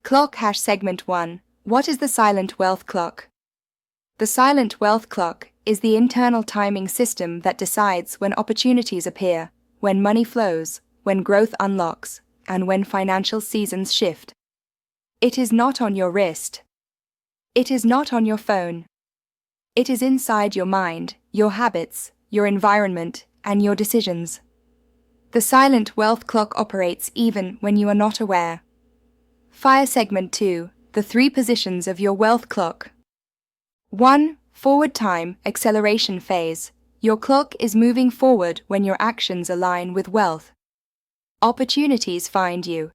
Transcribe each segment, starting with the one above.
Clock #segment 1. What is the silent wealth clock? The silent wealth clock is the internal timing system that decides when opportunities appear, when money flows, when growth unlocks, and when financial seasons shift. It is not on your wrist. It is not on your phone. It is inside your mind, your habits, your environment, and your decisions. The silent wealth clock operates even when you are not aware. Fire segment 2. The 3 positions of your wealth clock. 1. Forward time, acceleration phase. Your clock is moving forward when your actions align with wealth. Opportunities find you.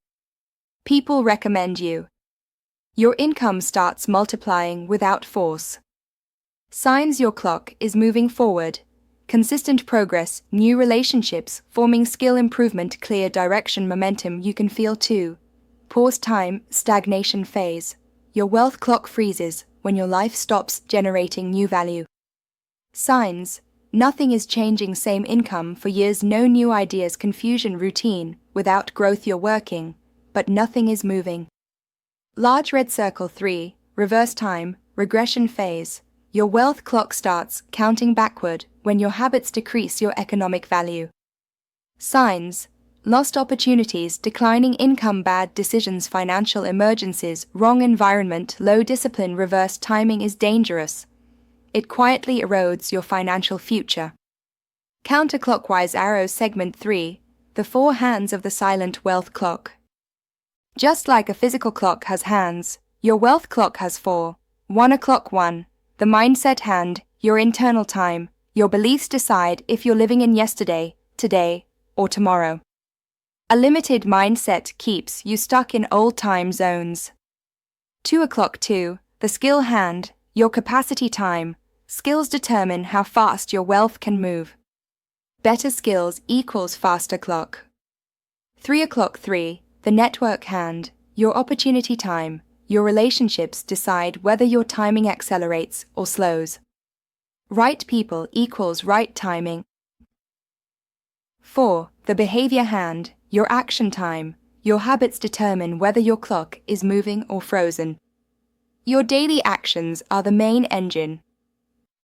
People recommend you. Your income starts multiplying without force. Signs your clock is moving forward. Consistent progress, new relationships, forming skill improvement, clear direction, momentum you can feel too. Pause time, stagnation phase. Your wealth clock freezes when your life stops generating new value. Signs: nothing is changing, same income for years, no new ideas, confusion, routine, without growth you're working, but nothing is moving. Large red circle 3, reverse time, regression phase. Your wealth clock starts counting backward when your habits decrease your economic value. Signs: lost opportunities, declining income, bad decisions, financial emergencies, wrong environment, low discipline. Reverse timing is dangerous. It quietly erodes your financial future. Counterclockwise arrows segment 3. The 4 hands of the silent wealth clock. Just like a physical clock has hands, your wealth clock has 4. 1 o'clock 1. The mindset hand, your internal time. Your beliefs decide if you're living in yesterday, today, or tomorrow. A limited mindset keeps you stuck in old time zones. 2 o'clock 2. The skill hand, your capacity time. Skills determine how fast your wealth can move. Better skills equals faster clock. 3 o'clock 3. The network hand, your opportunity time. Your relationships decide whether your timing accelerates or slows. Right people equals right timing. 4. The behavior hand, your action time. Your habits determine whether your clock is moving or frozen. Your daily actions are the main engine.